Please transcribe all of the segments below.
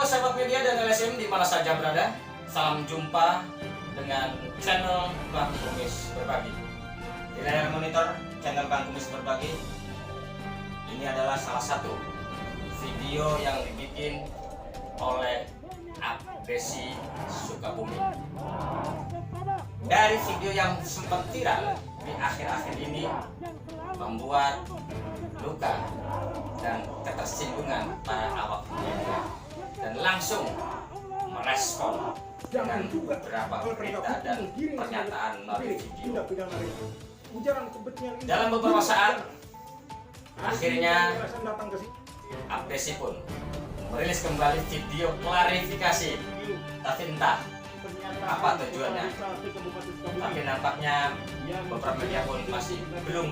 sahabat media dan LSM di mana saja berada. Salam jumpa dengan channel Bang Kumis Berbagi. Di layar monitor channel Bang Kumis Berbagi, ini adalah salah satu video yang dibikin oleh Abdesi Sukabumi. Dari video yang sempat viral di akhir-akhir ini membuat luka dan ketersinggungan para awak media dan langsung merespon dengan beberapa berita dan pernyataan melalui video. Dalam beberapa saat, akhirnya Abdesi pun merilis kembali video klarifikasi, tapi entah apa tujuannya. Tapi nampaknya beberapa media pun masih belum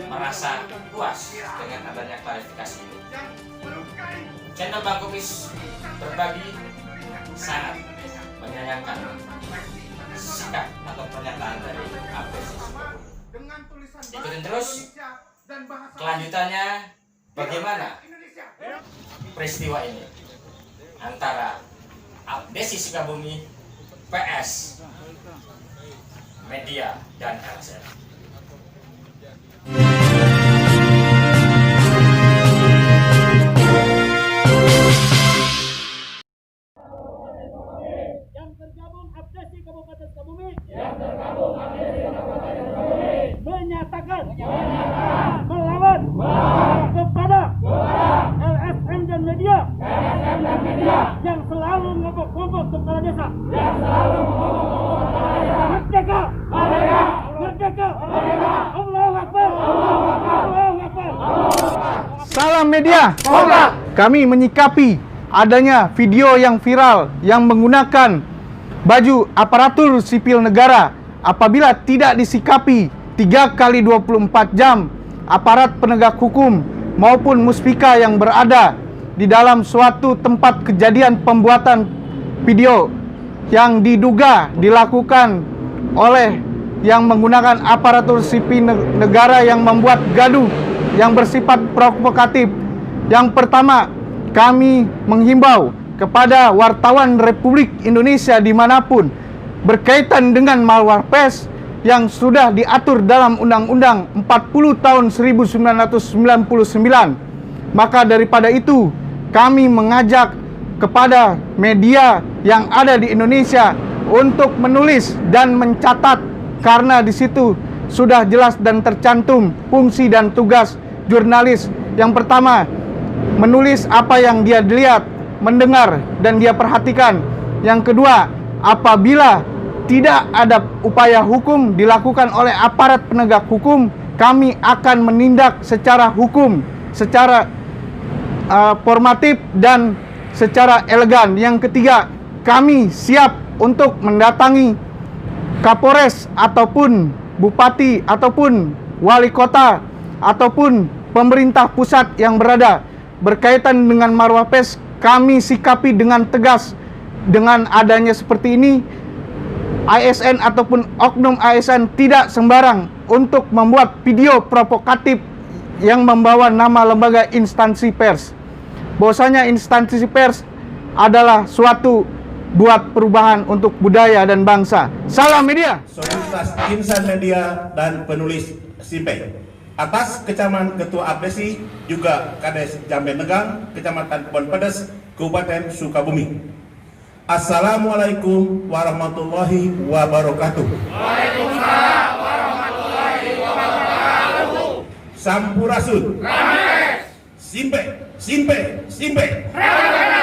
merasa puas dengan adanya klarifikasi itu. Channel Bang Kumis Berbagi sangat menyayangkan sikap atau pernyataan dari Abdesi. Ikutin terus kelanjutannya bagaimana peristiwa ini antara Abdesi Sukabumi PS media dan LSM. Menyatakan melawan kepada LSM dan media yang selalu ngobok-ngobok kepala desa. Merdeka! Merdeka! Allahu Akbar! Allahu Akbar! Salam media. Kami menyikapi adanya video yang viral yang menggunakan baju aparatur sipil negara. Apabila tidak disikapi 3 kali 24 jam, aparat penegak hukum maupun muspika yang berada di dalam suatu tempat kejadian pembuatan video yang diduga dilakukan oleh yang menggunakan aparatur sipil negara yang membuat gaduh yang bersifat provokatif. Yang pertama, kami menghimbau kepada wartawan Republik Indonesia dimanapun berkaitan dengan malwarpes yang sudah diatur dalam Undang-Undang 40 tahun 1999. Maka daripada itu, kami mengajak kepada media yang ada di Indonesia untuk menulis dan mencatat, karena di situ sudah jelas dan tercantum fungsi dan tugas jurnalis. Yang pertama, menulis apa yang dia lihat, mendengar, dan dia perhatikan. Yang kedua, apabila tidak ada upaya hukum dilakukan oleh aparat penegak hukum, kami akan menindak secara hukum, secara formatif dan secara elegan. Yang ketiga, kami siap untuk mendatangi Kapolres ataupun Bupati ataupun Wali Kota ataupun pemerintah pusat yang berada berkaitan dengan marwapes. Kami sikapi dengan tegas. Dengan adanya seperti ini, ASN ataupun oknum ASN tidak sembarang untuk membuat video provokatif yang membawa nama lembaga instansi pers. Bahwasanya instansi pers adalah suatu buat perubahan untuk budaya dan bangsa. Salam media. Solidaritas Insan Media dan penulis Simpe. Atas kecaman Ketua Abdesi juga Kades Jambe Negang, Kecamatan Kebon Pedes, Kabupaten Sukabumi. Assalamualaikum warahmatullahi wabarakatuh. Waalaikumsalam warahmatullahi wabarakatuh. Sampurasun. Rames. Simpe, simpe, simpe. Raga pena.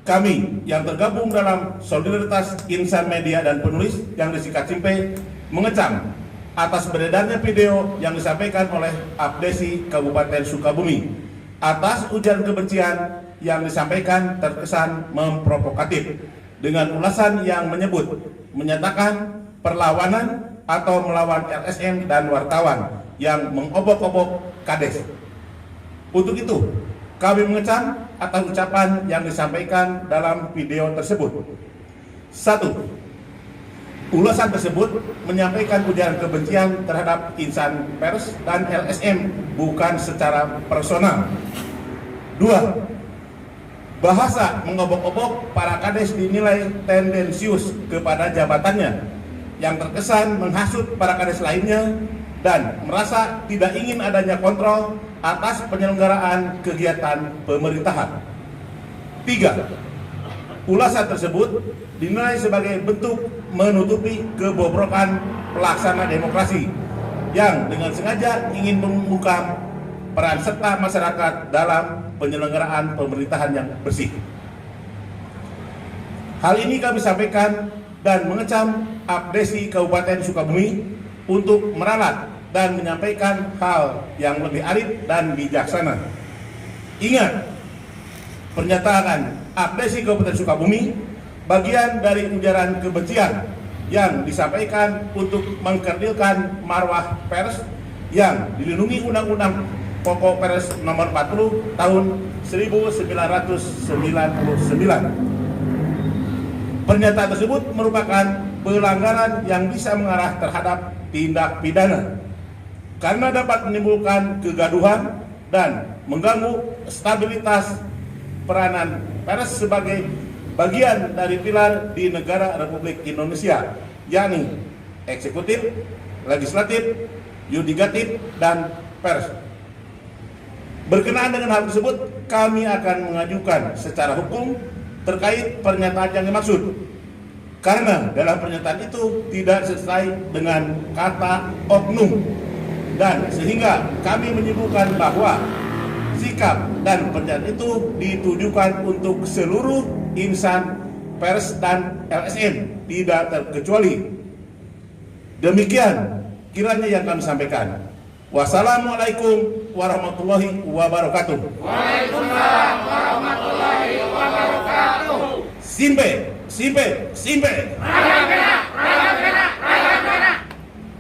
Kami yang tergabung dalam Solidaritas Insan Media dan penulis yang disingkat Simpe mengecam atas beredarnya video yang disampaikan oleh Abdesi Kabupaten Sukabumi atas ujaran kebencian yang disampaikan terkesan memprovokatif dengan ulasan yang menyatakan perlawanan atau melawan LSM dan wartawan yang mengobok-obok Kades. Untuk itu, kami mengecam atas ucapan yang disampaikan dalam video tersebut. 1. Ulasan tersebut menyampaikan ujaran kebencian terhadap insan pers dan LSM bukan secara personal. 2. Bahasa mengobok-obok para kades dinilai tendensius kepada jabatannya, yang terkesan menghasut para kades lainnya dan merasa tidak ingin adanya kontrol atas penyelenggaraan kegiatan pemerintahan. 3. Ulasan tersebut dinilai sebagai bentuk menutupi kebobrokan pelaksana demokrasi yang dengan sengaja ingin membungkam peran serta masyarakat dalam penyelenggaraan pemerintahan yang bersih. Hal ini kami sampaikan dan mengecam Abdesi Kabupaten Sukabumi untuk meralat dan menyampaikan hal yang lebih arif dan bijaksana. Ingat, pernyataan Abdesi Kabupaten Sukabumi bagian dari ujaran kebencian yang disampaikan untuk mengkerdilkan marwah pers yang dilindungi Undang-Undang Pokok Pers Nomor 40 Tahun 1999. Pernyataan tersebut merupakan pelanggaran yang bisa mengarah terhadap tindak pidana karena dapat menimbulkan kegaduhan dan mengganggu stabilitas peranan pers sebagai bagian dari pilar di negara Republik Indonesia, yakni eksekutif, legislatif, yudikatif, dan pers. Berkenaan dengan hal tersebut, kami akan mengajukan secara hukum terkait pernyataan yang dimaksud. Karena dalam pernyataan itu tidak sesuai dengan kata oknum, dan sehingga kami menyimpulkan bahwa sikap dan pernyataan itu ditujukan untuk seluruh insan pers dan LSM tidak terkecuali. Demikian kiranya yang kami sampaikan. Wassalamualaikum warahmatullahi wabarakatuh. Waalaikumsalam warahmatullahi wabarakatuh. Simpe.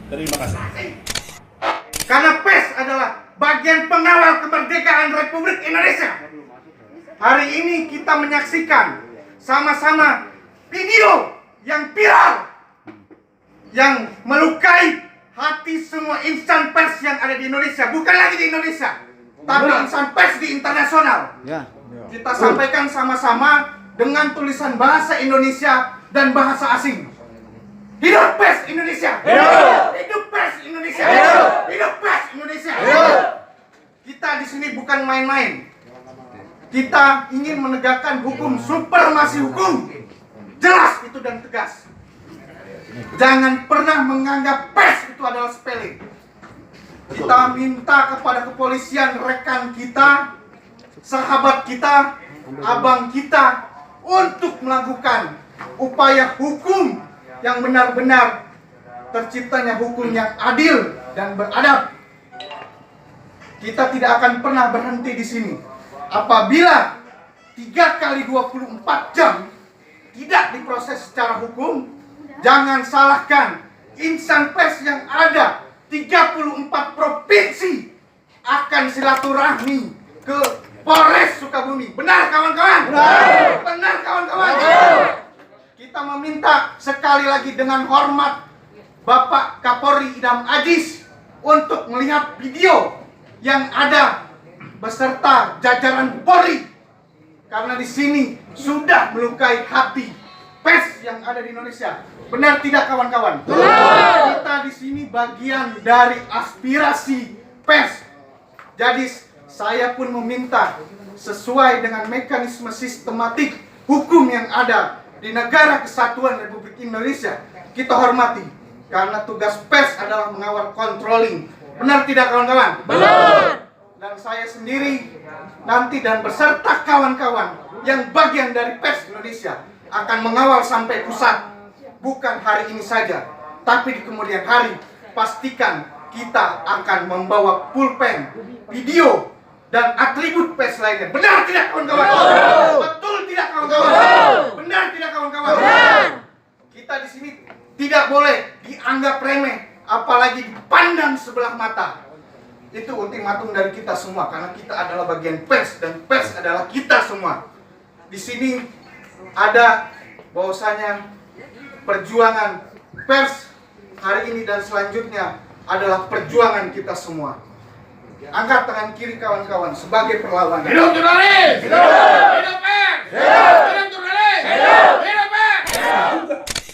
Terima kasih. Karena pers adalah bagian pengawal kemerdekaan Republik Indonesia. Hari ini kita menyaksikan sama-sama video yang viral yang melukai hati semua insan pers yang ada di Indonesia. Bukan lagi di Indonesia, tapi insan pers di internasional. Kita sampaikan sama-sama dengan tulisan bahasa Indonesia dan bahasa asing. Hidup pers Indonesia! Hidup pers Indonesia! Hidup pers Indonesia! Kita di sini bukan main-main. Kita ingin menegakkan hukum, supremasi hukum. Jelas itu dan tegas. Jangan pernah menganggap pers itu adalah sepele. Kita minta kepada kepolisian, rekan kita, sahabat kita, abang kita, untuk melakukan upaya hukum yang benar-benar terciptanya hukum yang adil dan beradab. Kita tidak akan pernah berhenti di sini. Apabila 3 kali 24 jam tidak diproses secara hukum, jangan salahkan insan pers yang ada 34 provinsi akan silaturahmi ke Polres Sukabumi. Benar kawan-kawan? Benar kawan-kawan? Kita meminta sekali lagi dengan hormat Bapak Kapolri Idam Aziz untuk melihat video yang ada beserta jajaran Polri, karena di sini sudah melukai hati pers yang ada di Indonesia. Benar tidak kawan-kawan? Kita di sini bagian dari aspirasi pers. Jadi saya pun meminta sesuai dengan mekanisme sistematik hukum yang ada di negara kesatuan Republik Indonesia, kita hormati, karena tugas pers adalah mengawal controlling. Benar tidak kawan-kawan? Benar. Dan saya sendiri nanti dan beserta kawan-kawan yang bagian dari pers Indonesia akan mengawal sampai pusat. Bukan hari ini saja, tapi di kemudian hari pastikan kita akan membawa pulpen, video, dan atribut pers lainnya. Benar tidak kawan-kawan? Betul tidak kawan-kawan? Benar tidak kawan-kawan? Kita di sini tidak boleh dianggap remeh, apalagi dipandang sebelah mata. Itu ultimatum dari kita semua, karena kita adalah bagian pers dan pers adalah kita semua. Di sini ada bahwasanya perjuangan pers hari ini dan selanjutnya adalah perjuangan kita semua. Angkat tangan kiri kawan-kawan sebagai perlawanan. Hidup jurnalis! Hidup pers! Hidup jurnalis! Hidup pers!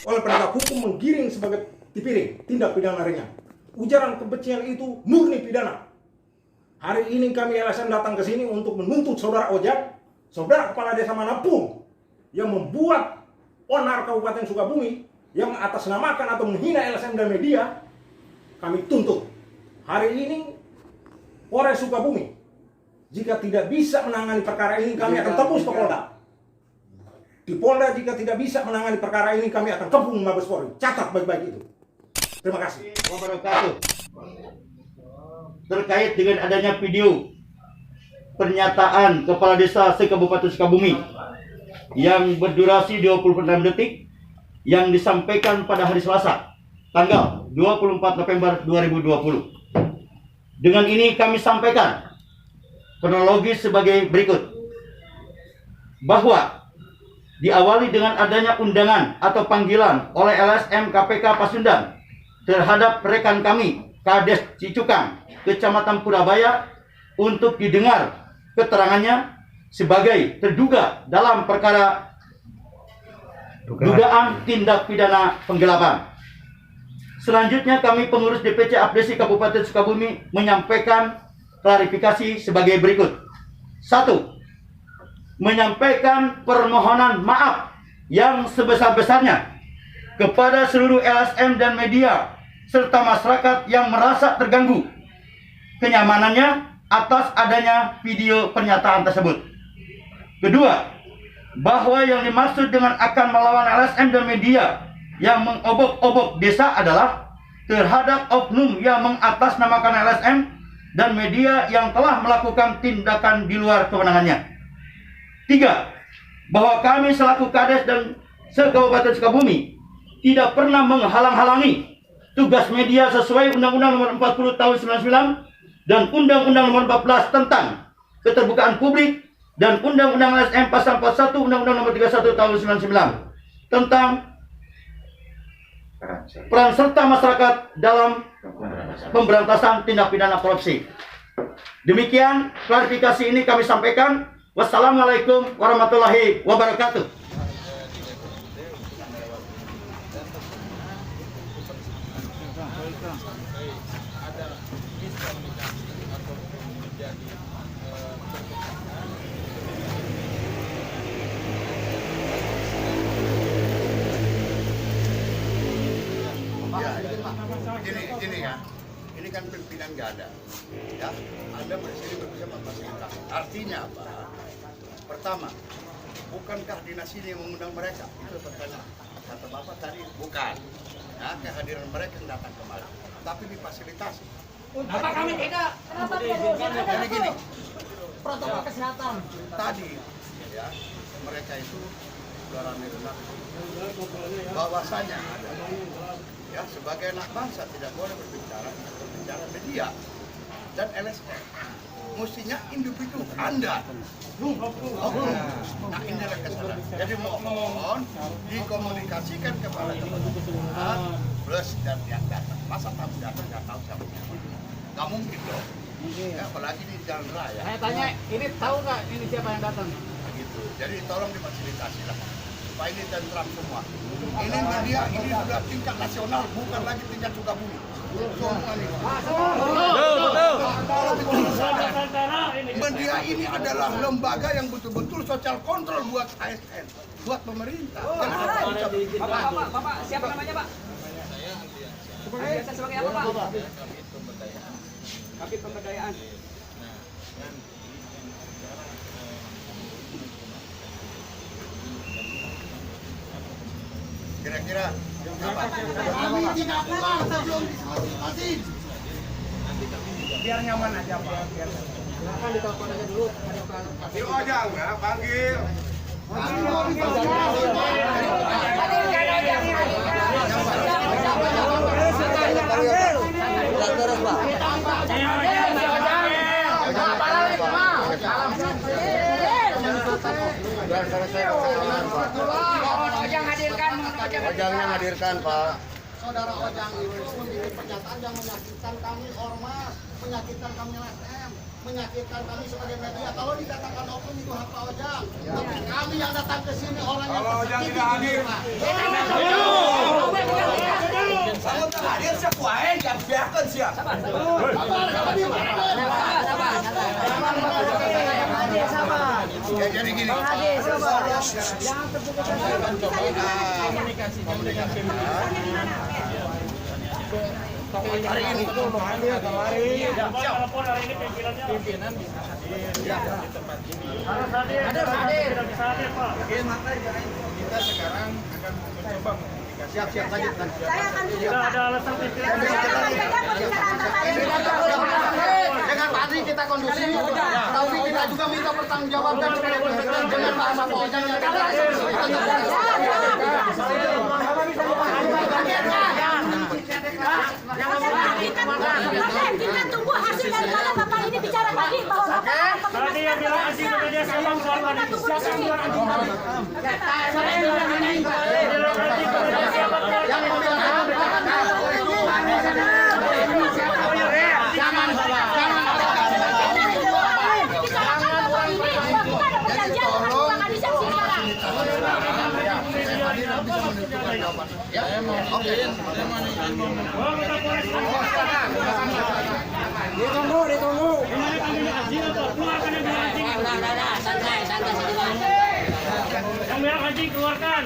Oleh penegak hukum menggiring sebagai dipilih tindak pidana ringan. Ujaran kebencian itu murni pidana. Hari ini kami LSM datang ke sini untuk menuntut saudara Ojak, saudara kepala desa manapun yang membuat onar Kabupaten Sukabumi yang mengatasnamakan atau menghina LSM dan media, kami tuntut. Hari ini Polres Sukabumi, jika tidak bisa menangani perkara ini, kami akan tembus ke Polda. Di Polda jika tidak bisa menangani perkara ini, kami akan kepung Mabes Polri. Catat baik-baik itu. Terima kasih. Wabarakatuh. Terkait dengan adanya video pernyataan Kepala Desa se-Kabupaten Sukabumi yang berdurasi 26 detik yang disampaikan pada hari Selasa, tanggal 24 November 2020. Dengan ini kami sampaikan kronologis sebagai berikut. Bahwa diawali dengan adanya undangan atau panggilan oleh LSM KPK Pasundan terhadap rekan kami Kades Cicukang, Kecamatan Purabaya, untuk didengar keterangannya sebagai terduga dalam perkara dugaan tindak pidana penggelapan. Selanjutnya kami pengurus DPC Abdesi Kabupaten Sukabumi menyampaikan klarifikasi sebagai berikut. 1. Menyampaikan permohonan maaf yang sebesar-besarnya kepada seluruh LSM dan media serta masyarakat yang merasa terganggu kenyamanannya atas adanya video pernyataan tersebut. Kedua, bahwa yang dimaksud dengan akan melawan LSM dan media yang mengobok-obok desa adalah terhadap oknum yang mengatasnamakan LSM dan media yang telah melakukan tindakan di luar kewenangannya. 3. Bahwa kami selaku Kades dan se-Kabupaten Sukabumi tidak pernah menghalang-halangi tugas media sesuai Undang-Undang Nomor 40 Tahun 99 dan Undang-Undang Nomor 14 tentang Keterbukaan Publik dan Undang-Undang LSM Pasal 41 Undang-Undang Nomor 31 Tahun 99 tentang peran serta masyarakat dalam pemberantasan tindak pidana korupsi. Demikian klarifikasi ini kami sampaikan. Wassalamualaikum warahmatullahi wabarakatuh. Gini ya, ini kan pimpinan nggak ada, ya. Anda bersini berusaha memfasilitasi. Artinya apa? Pertama, bukankah dinas ini yang mengundang mereka? Itu pertanyaan. Kata Bapak tadi bukan. Ya, kehadiran mereka yang datang kemarin, tapi difasilitasi. Bapak kami tidak. Kenapa tidak? Jadi gini, Protokol kesehatan. tadi, ya, mereka itu suara rendah. Bahwasanya ya, sebagai anak bangsa tidak boleh berbicara media dan LSM. Mestinya individu Anda. Nah, inilah kesalahan. Jadi mohon dikomunikasikan kepada teman-teman plus dan yang datang. Masa tamu datang nggak tahu siapa? Nggak mungkin dong. Ya, apalagi di jalan raya. Saya tanya, ini tahu nggak ini siapa yang datang? Gitu. Jadi tolong difasilitasi lah. Supaya ini tentram semua. Ini media ini sudah tingkat nasional, bukan lagi tingkat Sukabumi. Semua nih. Kalau betul sadar, media ini adalah lembaga yang betul-betul social control buat ASN, buat pemerintah. Bapak, siapa namanya Pak? Biasa sebagai apa Pak? Kabit Pemberdayaan. Kira-kira apa? Kami tidak pulang sebelum dikonfirmasi. Biar nyaman aja Pak. Biar Silakan ditelepon aja dulu. Panggil Ojang ya, panggil. Ojangnya hadirkan Pak. saudara Ojang itu membuat pernyataan yang menyakitkan kami ormas, menyakitkan kami LSM, menyakitkan kami sebagai media. Kalau dikatakan oknum itu hak Pak Ojang, tapi kami yang datang ke sini orang yang tersakiti di rumah. Saya tak hadir sekuain, yang biarkan siap. Jadi gini. Hari ini pimpinan kita sekarang akan mencoba siap lanjutkan. Saya akan Tidak ada alasan pimpinan. Dengan Pak Adri kita kondusif, tapi kita juga minta pertanggungjawaban dengan bahasa Pak Ojang yang kita tunggu hasil dari mana Bapak ini bicara tadi bahwa Bapak tadi yang bilang hasil kerja sama kita tunggu di sini. Ditunggu. Yang bilang haji keluarkan.